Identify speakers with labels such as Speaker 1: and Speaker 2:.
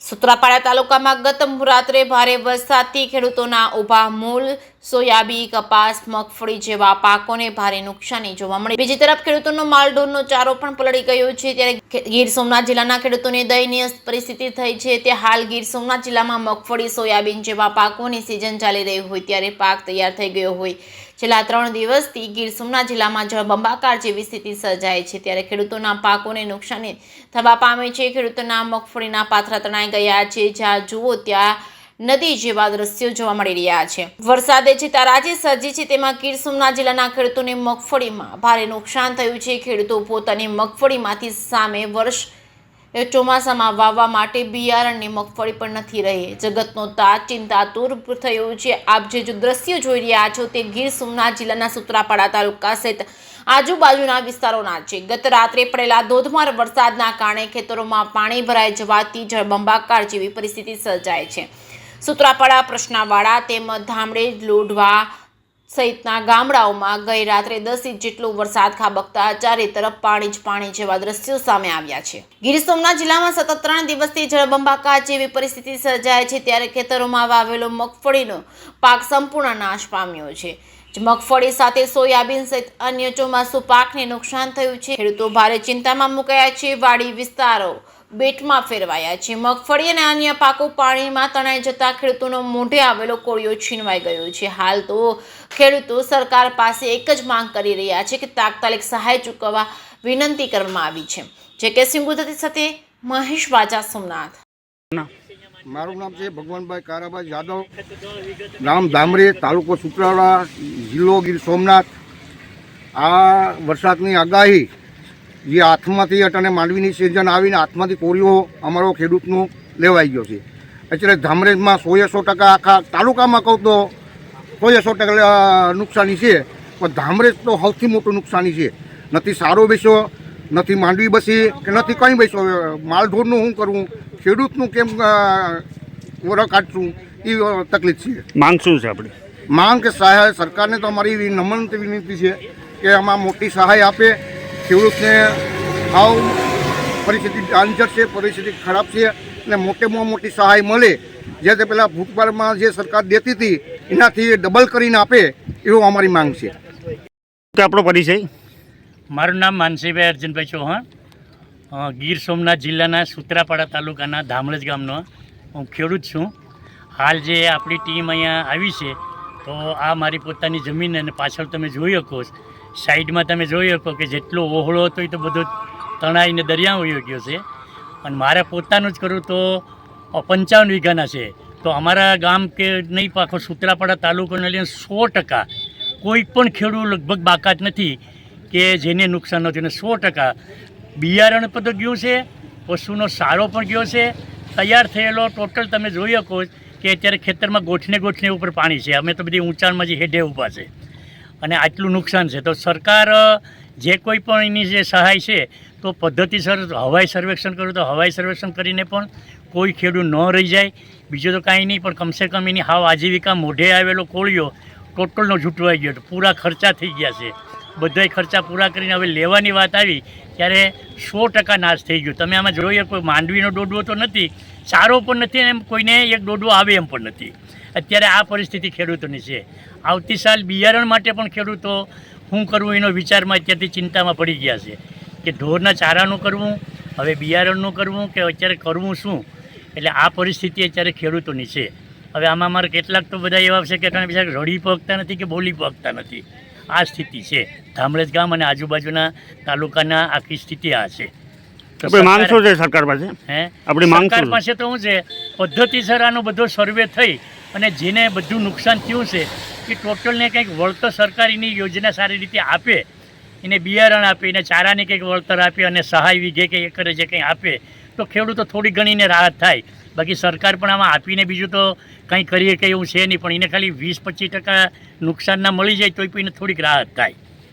Speaker 1: સુત્રાપાડા તાલુકામાં ગત રાત્રે ભારે વરસાદથી ખેડૂતોના ઊભા મૂળ, સોયાબીન, કપાસ, મગફળી જેવા પાકોને ભારે નુકસાની જોવા મળી। બીજી તરફ ખેડૂતોનો માલઢોરનો ચારો પણ પલળી ગયો છે। ત્યારે ગીર સોમનાથ જિલ્લાના ખેડૂતોની દયનીય પરિસ્થિતિ થઈ છે। તે હાલ ગીર સોમનાથ જિલ્લામાં મગફળી, સોયાબીન જેવા પાકોની સિઝન ચાલી રહી હોય ત્યારે પાક તૈયાર થઈ ગયો હોય। છેલ્લા 3 દિવસથી ગીર સોમનાથ જિલ્લામાં જળબંબાકાર જેવી સ્થિતિ સર્જાય છે। ત્યારે ખેડૂતોના પાકોને નુકસાની થવા પામે છે। ખેડૂતોના મગફળીના પાથરા તણાઈ ગયા છે। જ્યાં જુઓ ત્યાં નદી જેવા દ્રશ્યો જોવા મળી રહ્યા છે। વરસાદે જે તારાજી સર્જી છે તેમાં ગીર સોમનાથ જિલ્લાના ખેડૂતોને મગફળીમાં ભારે નુકસાન થયું છે। ખેડૂતો પોતાની મગફળીમાંથી સામે વર્ષ ચોમાસામાં વાવવા માટે બિયારણની મગફળી પણ નથી રહી। જગતનો તાત ચિંતાતુર થયો છે। આપ જે દ્રશ્યો જોઈ રહ્યા છો તે ગીર સોમનાથ જિલ્લાના સુત્રાપાડા તાલુકા સહિત આજુબાજુના વિસ્તારોના છે। ગત રાત્રે પડેલા ધોધમાર વરસાદના કારણે ખેતરોમાં પાણી ભરાઈ જવાથી જળબંબાકાર જેવી પરિસ્થિતિ સર્જાય છે। સુત્રાપાડા, પ્રશ્નાવાડા તેમજ ધામડે, લોઢવા સહિતના ગામડાઓમાં ગઈ રાત્રે 10 ઇંચ જેટલો વરસાદ ખાબકતા ચારે તરફ પાણી જ પાણી જેવા દ્રશ્યો સામે આવ્યા છે। ગીર સોમનાથ જિલ્લામાં સતત 3 દિવસથી જળબંબાકાર જેવી પરિસ્થિતિ સર્જાય છે। ત્યારે ખેતરોમાં વાવેલો મગફળીનો પાક સંપૂર્ણ નાશ પામ્યો છે। મગફળી સાથે સોયાબીન સહિત અન્ય ચોમાસુ પાકને નુકસાન થયું છે। ખેડૂતો ભારે ચિંતામાં મુકાયા છે। વાડી વિસ્તારો બેટમાં ફેરવાયા છે। મગફળી અને અન્ય પાકો પાણીમાં તણાઈ જતા ખેડૂતોનો મોઢે આવેલો કોળિયો છીનવાઈ ગયો છે। હાલ તો ખેડૂતો સરકાર પાસે એક જ માંગ કરી રહ્યા છે કે તાત્કાલિક સહાય ચૂકવવા વિનંતી કરવામાં આવી છે। જે કે સિંગુદતી સાથે મહેશ વાજા, સોમનાથ।
Speaker 2: મારું નામ છે ભગવાનભાઈ કારાભાઈ યાદવ, ગામ ધામરે, તાલુકો સુત્રાપાડા, જિલ્લો ગીર સોમનાથ। આ વરસાદની આગાહી જે હાથમાંથી અને માંડવીની સિઝન આવીને હાથમાંથી કોળિયો અમારો ખેડૂતનો લેવાઈ ગયો છે। એટલે ધામરેજમાં 100% આખા તાલુકામાં કહું તો 100% નુકસાની છે, પણ ધામરેજ તો સૌથી મોટું નુકસાની છે। નથી સારો બેસ્યો, નથી માંડવી બસી કે નથી કંઈ બેસ્યો। માલઢોરનું શું કરવું, ખેડૂતનું કેમ વર કાઢશું એ તકલીફ છે।
Speaker 3: માંગ શું છે આપણી?
Speaker 2: માંગ કે સહાય સરકારને તો અમારી નમ્ર વિનંતી છે કે આમાં મોટી સહાય આપે। ખેડૂતને હાવ પરિસ્થિતિ ડેન્જર છે, પરિસ્થિતિ ખરાબ છે અને મોટેમાં મોટી સહાય મળે। જે તે પહેલાં ભૂતકાળમાં જે સરકાર દેતી હતી એનાથી ડબલ કરીને આપે એવો અમારી માંગ છે।
Speaker 3: આપણો પરિચય?
Speaker 4: મારું નામ માનસીભાઈ અર્જુનભાઈ ચૌહાણ, ગીર સોમનાથ જિલ્લાના સુત્રાપાડા તાલુકાના ધામળજ ગામનો હું ખેડૂત છું। હાલ જે આપણી ટીમ અહીંયા આવી છે તો આ મારી પોતાની જમીન અને પાછળ તમે જોઈ શકો, સાઈડમાં તમે જોઈ શકો કે જેટલો ઓહળો હતો એ તો બધો તણાઈને દરિયામાં વયો ગયો છે। અને મારે પોતાનું જ કરું તો 55 વીઘાના છે। તો અમારા ગામ કે નહીં પાખો સુત્રાપાડા તાલુકાને લઈને 100% કોઈ પણ ખેડૂત લગભગ બાકાત નથી કે જેને નુકસાન ન થયું। 100% બિયારણ પણ તો ગયું છે, પશુનો સારો પણ ગયો છે, તૈયાર થયેલો ટોટલ તમે જોઈ શકો કે અત્યારે ખેતરમાં ગોઠને ઉપર પાણી છે। અમે તો બધી ઊંચાણમાં જે હેઠે ઊભા છે અને આટલું નુકસાન છે। તો સરકાર જે કોઈ પણ એની જે સહાય છે તો પદ્ધતિસર હવાઈ સર્વેક્ષણ કરું તો હવાઈ સર્વેક્ષણ કરીને પણ કોઈ ખેડૂત ન રહી જાય। બીજું તો કાંઈ નહીં, પણ કમસે કમ એની હાવ આજીવિકા મોઢે આવેલો કોળિયો ટોટલનો છૂટવાઈ ગયો। પૂરા ખર્ચા થઈ ગયા છે, બધાય ખર્ચા પૂરા કરીને હવે લેવાની વાત આવી ત્યારે 100% નાશ થઈ ગયો। તમે આમાં જોઈએ કોઈ માંડવીનો ડોડવો તો નથી, સારો પણ નથી, એમ કોઈને એક ડોડવો આવે એમ પણ નથી। અત્યારે આ પરિસ્થિતિ ખેડૂતોની છે। આવતી સાલ બિયારણ માટે પણ ખેડૂતો શું કરવું એનો વિચારમાં અત્યારથી ચિંતામાં પડી ગયા છે કે ઢોરના ચારાનું કરવું, હવે બિયારણનું કરવું કે અત્યારે કરવું શું। એટલે આ પરિસ્થિતિ અત્યારે ખેડૂતોની છે। હવે આમાં મારે કેટલાક તો બધા એવા છે કે બિચારા રડી પગતા નથી કે બોલી પગતા નથી। આ સ્થિતિ છે ધામળજ ગામ અને આજુબાજુના તાલુકાના આખી સ્થિતિ આ છે।
Speaker 3: આપણે માંગ શું છે સરકાર પાસે? આપણી માંગ
Speaker 4: સરકાર પાસે તો શું છે, પદ્ધતિસર આનો બધો સર્વે થઈ અને જેને બધું નુકસાન થયું છે એ ટોટલને કંઈક વળતર સરકારીની યોજના સારી રીતે આપે, એને બિયારણ આપે, એને ચારાની કંઈક વળતર આપે અને સહાય વીઘે કે એકરે જે કંઈ આપે તો ખેડૂતો થોડી ઘણીને રાહત થાય। બાકી સરકાર પણ આમાં આપીને બીજું તો કંઈ કરીએ કે એવું છે નહીં, પણ એને ખાલી 20-25% નુકસાનના મળી જાય તો એને થોડીક રાહત થાય।